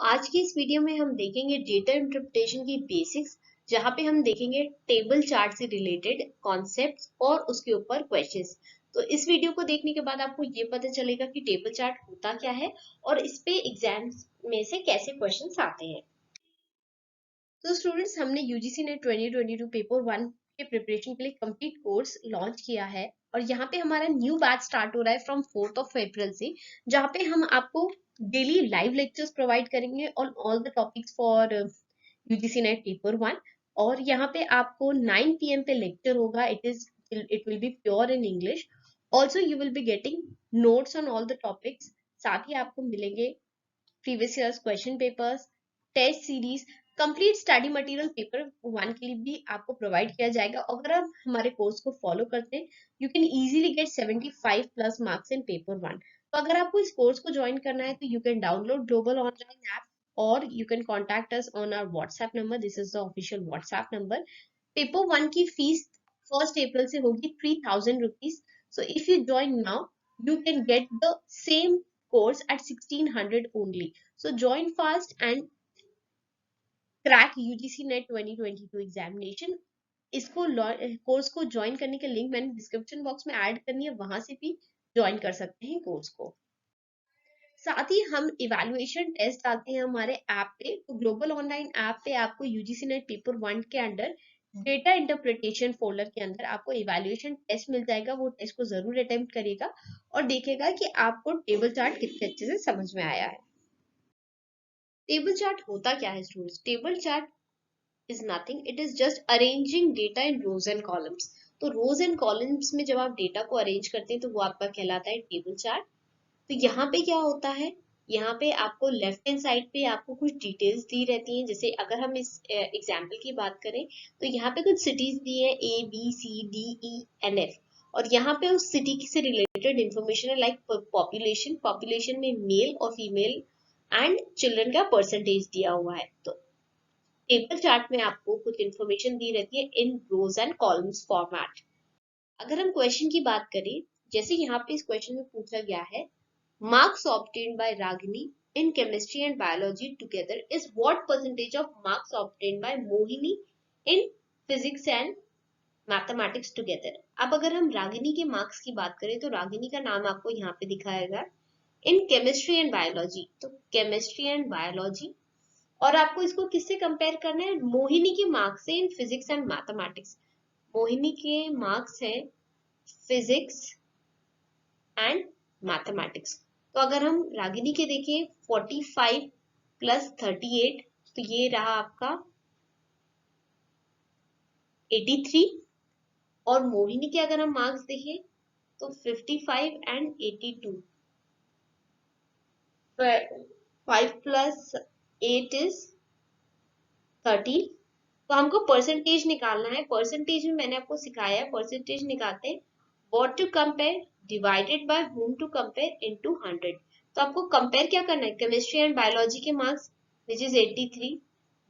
आज की इस वीडियो में हम देखेंगे डेटा इंटरप्रिटेशन की बेसिक्स, जहां पे हम देखेंगे टेबल चार्ट से रिलेटेड कॉन्सेप्ट्स और उसके ऊपर क्वेश्चंस। तो इस वीडियो को देखने के बाद आपको ये पता चलेगा कि टेबल चार्ट होता क्या है और इस पे एग्जाम्स में से कैसे क्वेश्चंस आते हैं। तो स्टूडेंट्स, हमने यूजीसी नेट 2022 पेपर 1 के प्रिपरेशन के लिए कंप्लीट कोर्स लॉन्च किया है और यहाँ पे हमारा न्यू बैच स्टार्ट हो रहा है फ्रॉम 4th ऑफ अप्रैल से, जहाँ पे हम आपको डेली लाइव लेक्चर्स प्रोवाइड करेंगे on all the topics for UGC net paper 1। और यहाँ पे आपको 9 PM पे लेक्चर होगा। It will be pure in English. Also you will be getting notes on all the topics. साथ ही आपको मिलेंगे previous years question papers, test series, complete study material paper 1 के लिए भी आपको प्रोवाइड किया जाएगा। अगर आप हमारे कोर्स को फॉलो करते हैं, you can easily get 75 plus marks in paper 1। तो अगर आपको इस कोर्स को ज्वाइन करना है तो you can download global online app और you can contact us on our WhatsApp number. This is the official WhatsApp number. Paper 1 की फीस 1 अप्रैल से होगी 3000 rupees. So if you join now, you can get the same course at 1600 only. So join fast and crack UGC NET 2022 examination. इसको course को join करने के link मैंने description box में add करनी है, वहां से भी ज्वाइन कर सकते हैं कोर्स को। साथ ही हम इवैल्यूएशन टेस्ट डालते हैं हमारे ऐप पे। तो ग्लोबल ऑनलाइन ऐप पे आपको यूजीसी नेट पेपर 1 के अंडर डेटा इंटरप्रिटेशन फोल्डर के अंदर आपको इवैल्यूएशन टेस्ट मिल जाएगा। वो टेस्ट को जरूर अटेम्प्ट करिएगा और देखेगा कि आपको टेबल चार्ट कितने अच्छे से समझ में आया है। टेबल चार्ट होता क्या है students? Table chart is nothing, it is just arranging data in rows and columns. तो रोज एंड कॉलम्स में जब आप डेटा को अरेंज करते हैं तो वो आपका कहलाता है टेबल चार्ट। तो यहाँ पे क्या होता है, यहाँ पे आपको लेफ्ट हैंड साइड पे आपको कुछ डिटेल्स दी रहती हैं। जैसे अगर हम इस एग्जाम्पल की बात करें तो यहाँ पे कुछ सिटीज दी है ABCDENF, और यहाँ पे उस सिटी से रिलेटेड इंफॉर्मेशन है, लाइक पॉपुलेशन, पॉपुलेशन में मेल और फीमेल एंड चिल्ड्रन का परसेंटेज दिया हुआ है। तो टेबल चार्ट में आपको कुछ इंफॉर्मेशन दी रहती है इन रोज एंड कॉलम्स फॉर्मेट। अगर हम क्वेश्चन की बात करें, जैसे यहाँ पे इस क्वेश्चन में पूछा गया है, marks obtained by Ragini in chemistry and biology together is what percentage of marks obtained by Mohini in physics and mathematics together। अब अगर हम रागिनी के मार्क्स की बात करें तो रागिनी का नाम आपको यहाँ पे दिखाएगा इन केमिस्ट्री एंड बायोलॉजी। तो केमिस्ट्री एंड बायोलॉजी, और आपको इसको किससे कंपेयर करना है? मोहिनी के मार्क्स से in physics and mathematics. Mohini के मार्क्स है फिजिक्स एंड मैथमेटिक्स। तो अगर हम रागिनी के देखें 45 प्लस 38, तो ये रहा आपका 83। और मोहिनी के अगर हम मार्क्स देखें तो 55 एंड 82। 5 plus 8 is 30। तो हमको परसेंटेज निकालना है। परसेंटेज में मैंने आपको सिखाया है, परसेंटेज निकालते हैं what to compare divided by whom to compare into 100। तो आपको कंपेयर क्या करना है? केमिस्ट्री एंड बायोलॉजी के marks which is 83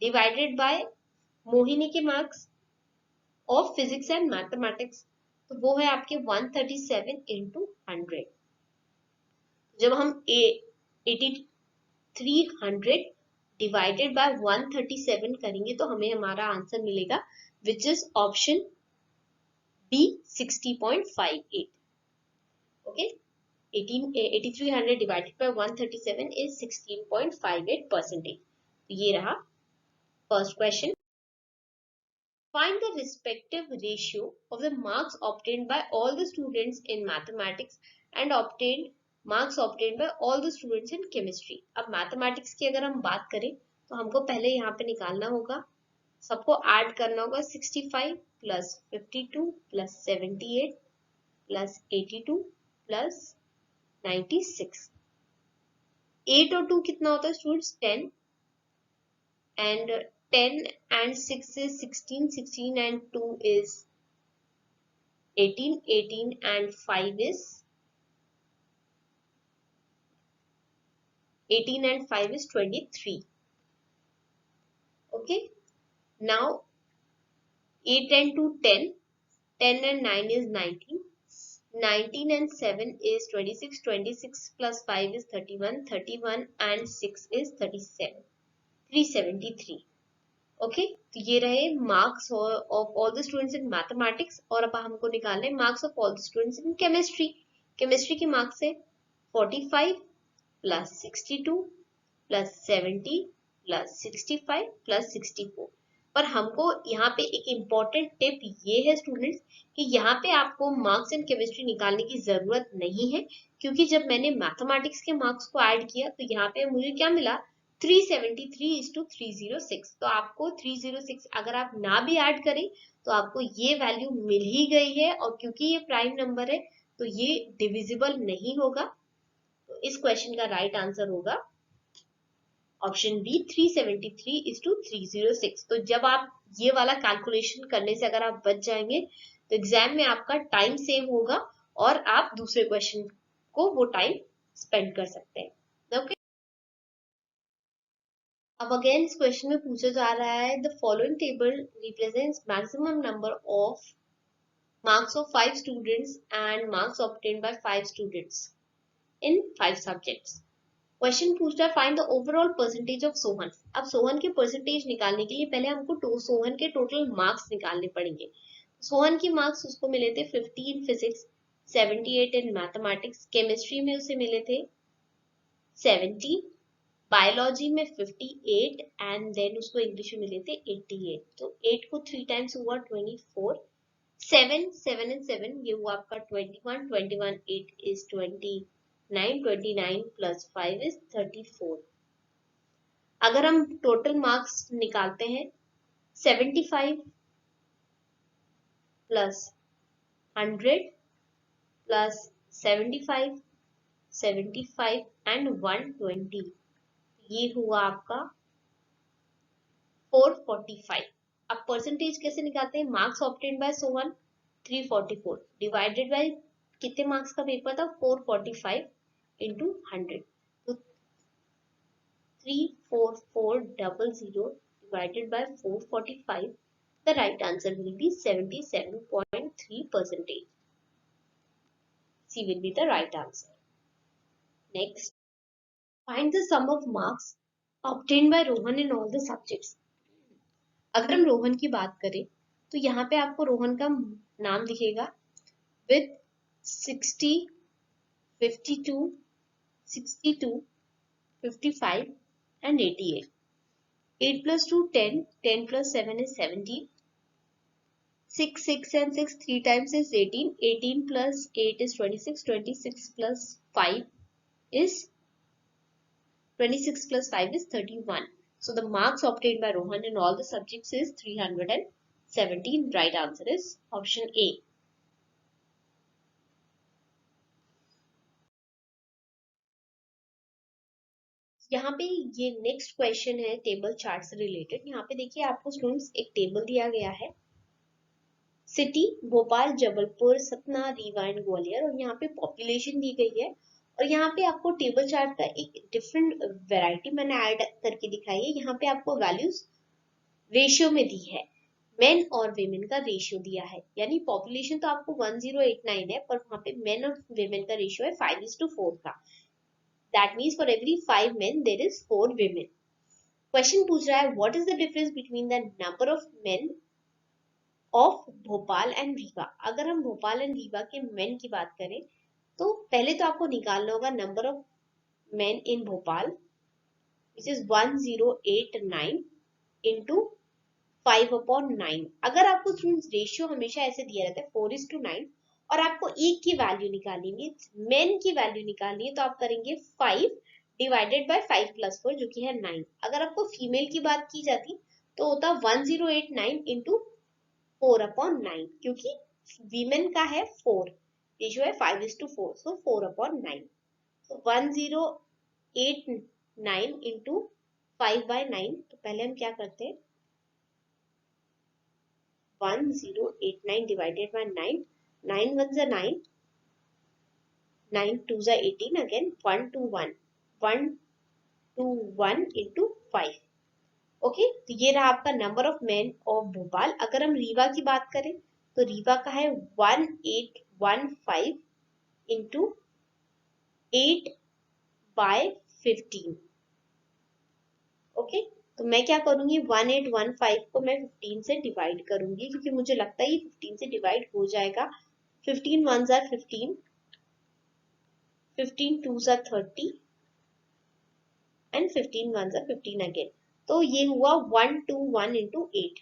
divided by Mohini के marks of physics and mathematics, तो वो है आपके 137 इंटू 100। जब हम 8300 डिवाइडेड बाय 137 करेंगे तो हमें हमारा आंसर मिलेगा which is option B 60.58। Okay, 8300 divided by 137 is 16.58%। तो ये रहा first question. Find the respective ratio of the marks obtained by all the students in mathematics and marks obtained by all the students in chemistry। अब mathematics की अगर हम बात करें तो हमको पहले यहाँ पे निकालना होगा, सबको ऐड करना होगा। 65 प्लस 52 प्लस 78 प्लस 82 प्लस 96। 8 और 2 कितना होता है students? 10, and 10 and 6 is 16, 16 and 2 is 18, 18 and 5 is 18 and 5 is 23। Okay, now 8 and 2 10, 10 and 9 is 19, 19 and 7 is 26, 26 plus 5 is 31, 31 and 6 is 37, 373. Okay, तो ये रहे marks of all the students in mathematics. और अब हमको निकालना है marks of all the students in chemistry. Chemistry के marks है 45 प्लस 62 प्लस 70 प्लस 65 प्लस 64। पर हमको यहाँ पे एक इम्पॉर्टेंट टिप ये है स्टूडेंट्स कि यहाँ पे आपको मार्क्स इन केमिस्ट्री निकालने की जरूरत नहीं है, क्योंकि जब मैंने मैथमेटिक्स के मार्क्स को ऐड किया तो यहाँ पे मुझे क्या मिला 373:306। तो आपको 306 अगर आप ना भी ऐड करें तो आपको ये वैल्यू मिल ही गई है, और क्योंकि ये प्राइम नंबर है तो ये डिविजिबल नहीं होगा। तो इस क्वेश्चन का राइट आंसर होगा ऑप्शन बी 373:306। तो जब आप ये वाला कैलकुलेशन करने से अगर आप बच जाएंगे तो एग्जाम में आपका टाइम सेव होगा और आप दूसरे क्वेश्चन को वो टाइम स्पेंड कर सकते हैं। ओके, अब अगेन इस क्वेश्चन में पूछा जा रहा है the following table represents maximum number of marks of 5 students and marks obtained by 5 students in 5 subjects. Question पूछ रहा है find the overall percentage of Sohan. अब सोहन के परसेंटेज निकालने के लिए पहले हमको सोहन के टोटल मार्क्स निकालने पड़ेंगे। सोहन की मार्क्स उसको मिले थे 50 in physics, 78 in mathematics, chemistry में उसे मिले थे 70, बायोलॉजी में 58 एंड देन उसको इंग्लिश में मिले थे 88। तो 8 को 3 टाइम्स हुआ 24, 7 एंड 7 ये हुआ आपका 21, 21 8 is 29, 29 plus 5 is 34। अगर हम टोटल मार्क्स निकालते हैं 75 प्लस 100 प्लस 75, 75 एंड 120, ये हुआ आपका 445। अब परसेंटेज कैसे निकालते हैं? Marks obtained by Sohan 344 divided by कितने मार्क्स का पेपर था 445 इंटू 100, तो 34400 divided by 445, the right answer will be 77.3%। C will be the right answer. Next, find the sum of marks obtained by Rohan in all the subjects। अगर हम रोहन की बात करें तो यहाँ पे आपको रोहन का नाम दिखेगा with 60, 52, 62, 55 and 88। 8 plus 2 10, 10 plus 7 is 17, 6 and 6 3 times is 18, 18 plus 8 is 26, 26 plus 5 is 26 plus 5 is 31. So the marks obtained by Rohan in all the subjects is 317. Right answer is option A. यहाँ पे ये नेक्स्ट क्वेश्चन है table chart से related. यहाँ पे देखिए आपको students एक टेबल दिया गया है, सिटी भोपाल, जबलपुर, सतना, रीवा एंड ग्वालियर, और यहाँ पे पॉपुलेशन दी गई है। और यहाँ पे आपको टेबल चार्ट का एक डिफरेंट वैरायटी मैंने ऐड करके दिखाई है। यहाँ पे आपको वैल्यूज रेशियो में दी है, मेन और वेमेन का रेशियो दिया है, यानी पॉपुलेशन तो आपको 1089 है, पर वहां पे मेन और वेमेन का रेशियो है 5:4 का। That means for every 5 men there is 4 women। क्वेश्चन पूछ रहा है what is the difference between the number of men of Bhopal and Rewa. अगर हम भोपाल एंड रीवा के मेन की बात करें तो पहले तो आपको निकालना होगा number of men in Bhopal which is 1089 into 5/9। अगर आपको रेशियो हमेशा ऐसे दिया रहता है 4:9 और आपको एक की वैल्यू निकालनी है, मेन की वैल्यू निकालनी है, तो आप करेंगे 5 डिवाइडेड बाय 5 + 4 जो कि है 9। अगर आपको फीमेल की बात की जाती तो होता 1089 इंटू 4/9, क्योंकि वीमेन का है 4, रेशियो है 5:4, सो 4/9। तो 1089 इंटू 5/9, तो पहले हम क्या करते हैं 1089 divided by 9, 9 1s are 9, 9 2s are 18, again 121, 121 into 5। Okay, तो ये रहा आपका number of men of Bhopal. अगर हम रीवा की बात करें तो तो रीवा का है 1815 इंटू 8/15। ओके, तो मैं क्या करूंगी, 1815 को मैं 15 से डिवाइड करूंगी, क्योंकि मुझे लगता है ये 15 से डिवाइड हो जाएगा। 15 1s are 15, 15 2s are 30 and 15 1s are 15 again. तो ये हुआ 121 इंटू 8।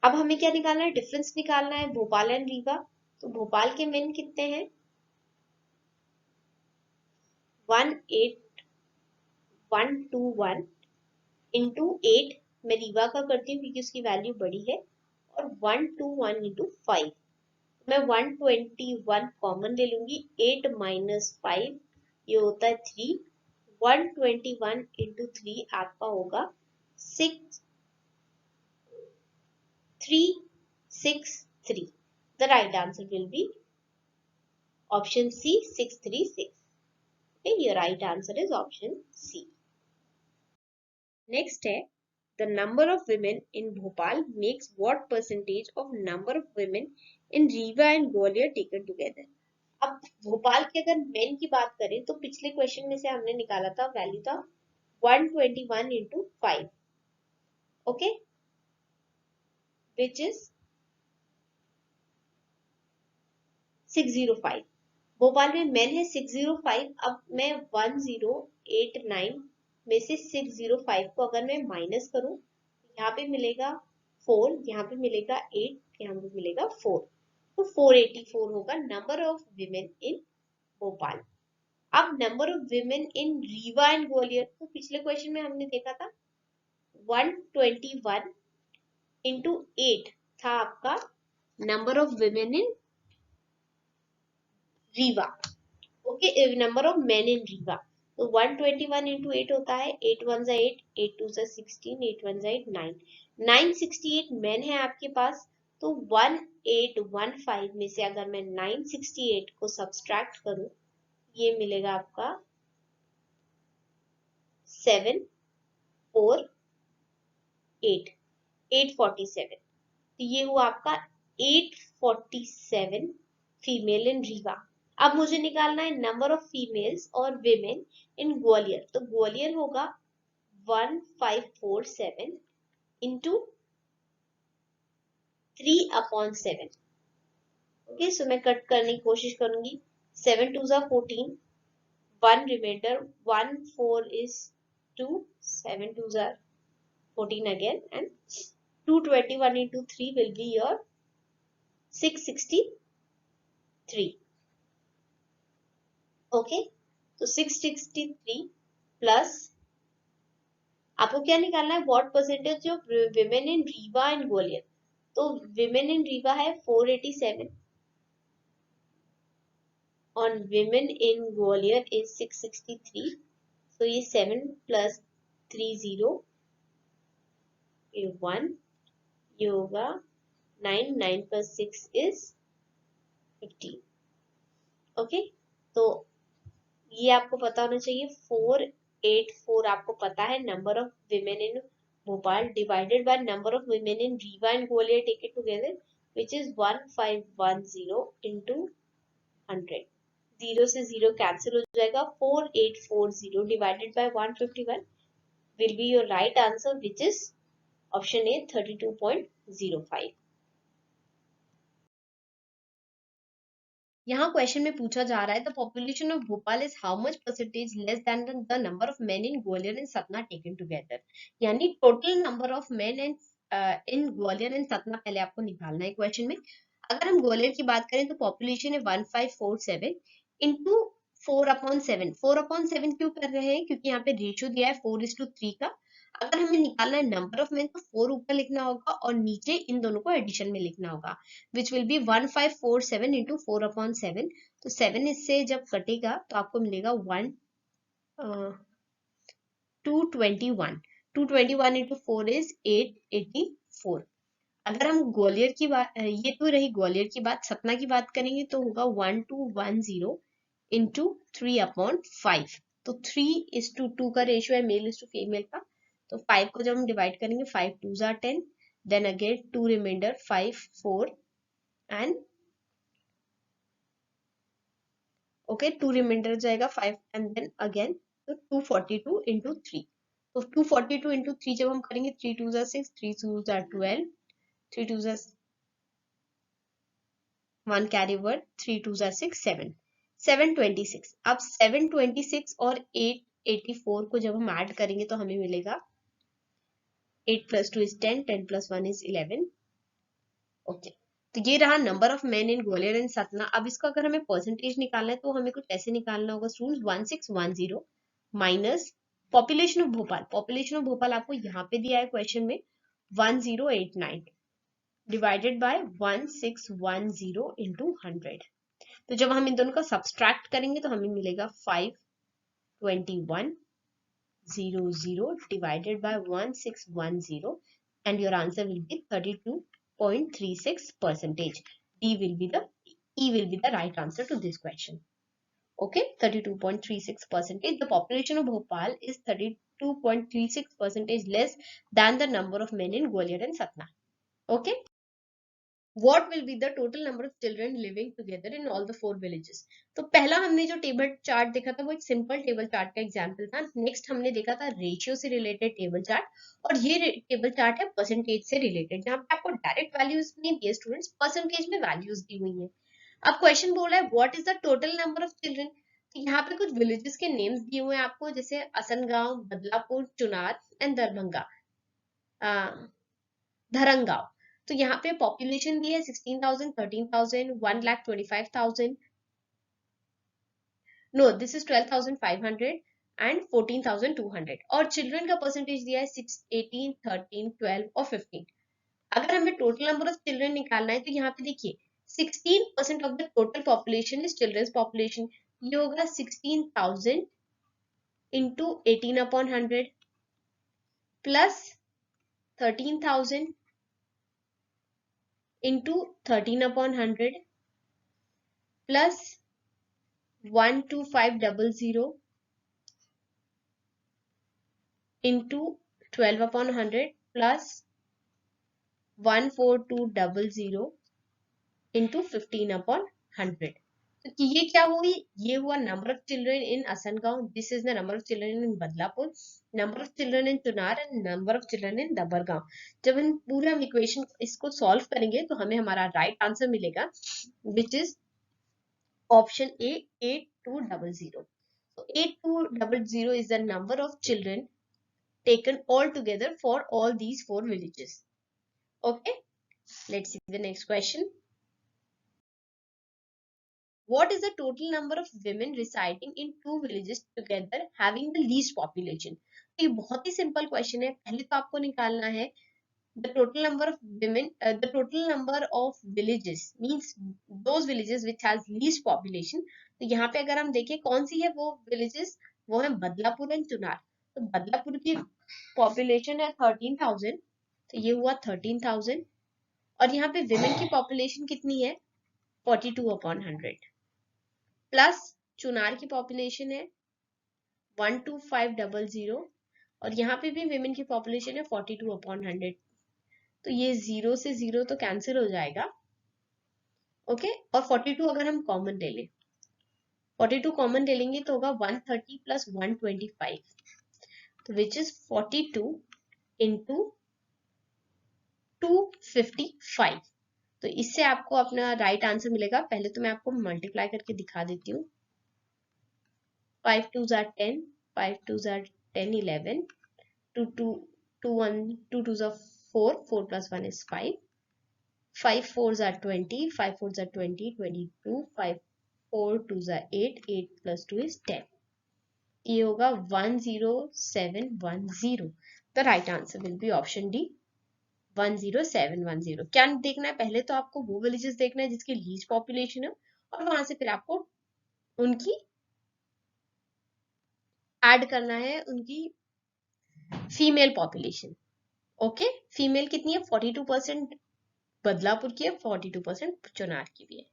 अब हमें क्या निकालना है, डिफरेंस निकालना है भोपाल एंड रीवा। तो भोपाल के मेन कितने हैं, 18121 इंटू 8, मैं रीवा का करती हूँ क्योंकि उसकी वैल्यू बड़ी है, और 121 इंटू 5, मैं 121 कॉमन ले लूंगी, 8 माइनस 5 ये होता है 3, 121 इंटू 3 आपका होगा 6363। The right answer will be option C, 636. Okay, your right answer is option C. Next है, the number of women in Bhopal makes what percentage of number of women in Rewa and Gwalior taken together? अब भोपाल के अगर main की बात करें तो पिछले question में से हमने निकाला था, वैल्यू था 121 into 5, okay, which is 605। Bhopal में मेन है 605। अब मैं 1089 में से 605 को अगर मैं माइनस करूं, यहाँ पे मिलेगा 4, यहाँ पे मिलेगा 8, यहाँ पे मिलेगा 4, तो 484 होगा number of women in Bhopal. अब number of women in Rewa and Gwalior, तो पिछले क्वेश्चन में हमने देखा था 121 इंटू 8 था आपका number of women in Rewa, okay, number of men in Rewa. तो 121 इंटू 8 होता है 8 1 जा 8, 8 2 जा 16, 8 1 जा 8 9, 968 मेन है आपके पास। तो 1815 में से अगर मैं 968 को सब्सट्रैक्ट करूं, ये मिलेगा आपका 748, 847। तो ये हुआ आपका 847 फीमेल इन रीवा। अब मुझे निकालना है नंबर ऑफ फीमेल्स और विमेन इन ग्वालियर। तो ग्वालियर होगा 1547 इंटू 3/7। ओके, सो मैं कट करने की कोशिश करूंगी, 7 2 जा 14, 1 reminder, 1 4 is 2, 7 2 are 14 again, and 221 into 3 will be your 663। Okay, तो 663 प्लस आपको क्या निकालना है, what percentage of women in Rewa and Gwalior. तो विमेन इन रीवा है 487 और विमेन इन ग्वालियर इज 663। तो ये 7 प्लस 3 0, ये 1, ये होगा 9, 9 प्लस 6 इज 15। ओके, तो ये आपको पता होना चाहिए, 484 आपको पता है number of women in Bhopal divided by number of women in Rewa and Gwalior taken together, which is 1510 into 100। 0 से 0 कैंसिल हो जाएगा, 4840 divided by 151 will be your right answer, which is option A, 32.05। यहाँ क्वेश्चन में पूछा जा रहा है, the population of Bhopal is how much percentage less than the number of men in Gwalior and Satna taken together. यानी total number of men and in Gwalior and Satna पहले आपको निकालना है क्वेश्चन में। अगर हम ग्वालियर की बात करें तो पॉपुलेशन है 1547 इंटू 4/7। 4/7 क्यों कर रहे हैं, क्योंकि यहाँ पे रेशियो दिया है 4:3 का। अगर हमें निकालना है नंबर ऑफ मेन तो 4 ऊपर लिखना होगा और नीचे इन दोनों को एडिशन में लिखना होगा, which will be 1547 into 4/7। तो 7 इससे जब कटेगा तो आपको मिलेगा 221। 221 into 4 is 884। अगर हम ग्वालियर की बात, ये तो रही ग्वालियर की बात, सतना की बात करेंगे तो होगा 1210 into 3/5। तो 3:2 का रेशियो है मेल इज टू फीमेल का। तो 5 को जब हम डिवाइड करेंगे, 5 2 are 10, then again 2 remainder 5 4 and okay 2 remainder जाएगा 5 and then again तो 242 into 3 तो 242 into 3 जब हम करेंगे 3 2 जा 6 3 2 जा 12 3 2 जा 1 carry word 3 2 जा 6 7 726 अब 726 और 884 को जब हम ऐड करेंगे तो हमें मिलेगा 8 plus 2 is 10 10 plus 1 is 11 okay तो ये रहा number of men in Gwalior and Satna. अब इसको अगर हमें परसेंटेज निकालना है तो हमें कुछ ऐसे निकालना होगा students 1610 minus population of Bhopal. Population of Bhopal आपको यहाँ पे दिया है क्वेश्चन में 1089 डिवाइडेड बाय 1610 इंटू 100। तो जब हम इन दोनों का सब्सट्रैक्ट करेंगे तो हमें मिलेगा 52100 divided by 1610 and your answer will be 32.36%. E will be the right answer to this question. Okay, 32.36%. The population of Bhopal is 32.36% less than the number of men in Gwalior and Satna. Okay. What will be the total number of children living together in all the 4 villages? तो पहला हमने जो table chart देखा था वो एक simple table chart का example था। नेक्स्ट हमने देखा था रेशियो से रिलेटेड टेबल चार्ट और ये टेबल चार्ट है परसेंटेज से रिलेटेड, जहां पे आपको डायरेक्ट वैल्यूज नहीं दिए स्टूडेंट्स, परसेंटेज में वैल्यूज दी हुई है। अब क्वेश्चन बोल रहा है what is the total number of children. तो यहाँ पे कुछ विलेजेस के नेम्स दिए हुए हैं आपको, जैसे असनगांव, बदलापुर, चुनार एंड दरभंगा धरंगांव। तो यहाँ पे पॉपुलेशन दी है 16,000, 13,000, 1,25,000, नो दिस इज 12,500 एंड 14,200 और चिल्ड्रन का परसेंटेज दिया है 6, 18, 13, 12 और 15। अगर हमें टोटल नंबर ऑफ चिल्ड्रन निकालना है तो यहाँ पे देखिए 16% of the total population is childrens population. ये होगा 16,000 into 18/100 plus 13,000 into 13/100 plus 12500 into 12/100 plus 14200 into 15/100। तो ये क्या हुई, ये हुआ number of children in Asangaon, this is the number of children in Badlapur, number of children in Chunar and number of children in Dabargaon. जब हम पूरा इक्वेशन इसको सॉल्व करेंगे तो हमें हमारा राइट आंसर मिलेगा which is option A 8200। So 8200 is the number of children taken all together for all these 4 villages. Okay, let's see the next question. What is the total number of women residing in 2 villages together having the least population? तो ये बहुत ही simple question है। पहले तो आपको निकालना है the total number of women, the total number of villages means those villages which has least population। तो यहाँ पे अगर हम देखें कौन सी है वो villages, वो है बदलापुर एंड चुनार। तो बदलापुर की पॉपुलेशन है 13,000, तो ये हुआ 13,000 और यहाँ पे विमेन की पॉपुलेशन कितनी है 42/100 प्लस चुनार की पॉपुलेशन है 12500 और यहाँ पे भी विमेन की पॉपुलेशन है 42/100। तो ये 0 से 0 तो कैंसिल हो जाएगा। ओके, और 42 अगर हम कॉमन ले लें, 42 कॉमन ले लेंगे तो होगा 130 प्लस 125, तो विच इज 42 इंटू 255। तो इससे आपको अपना राइट आंसर मिलेगा। पहले तो मैं आपको मल्टीप्लाई करके दिखा देती हूँ। 5 2s are 10, 5 2s are 10 11, 2 2s are 4, 4 plus 1 is 5, 5 4s are 20, 5 4s are 20, 22, 5 4 2s are 8, 8 plus 2 is 10। ये होगा 10710। The right answer will B option D 10710। क्या देखना है, पहले तो आपको वो विलेजेस देखना है जिसकी लीस्ट पॉपुलेशन है और वहां से फिर आपको उनकी ऐड करना है उनकी फीमेल पॉपुलेशन। ओके, फीमेल कितनी है 42% बदलापुर की है, 42% चुनार की भी है।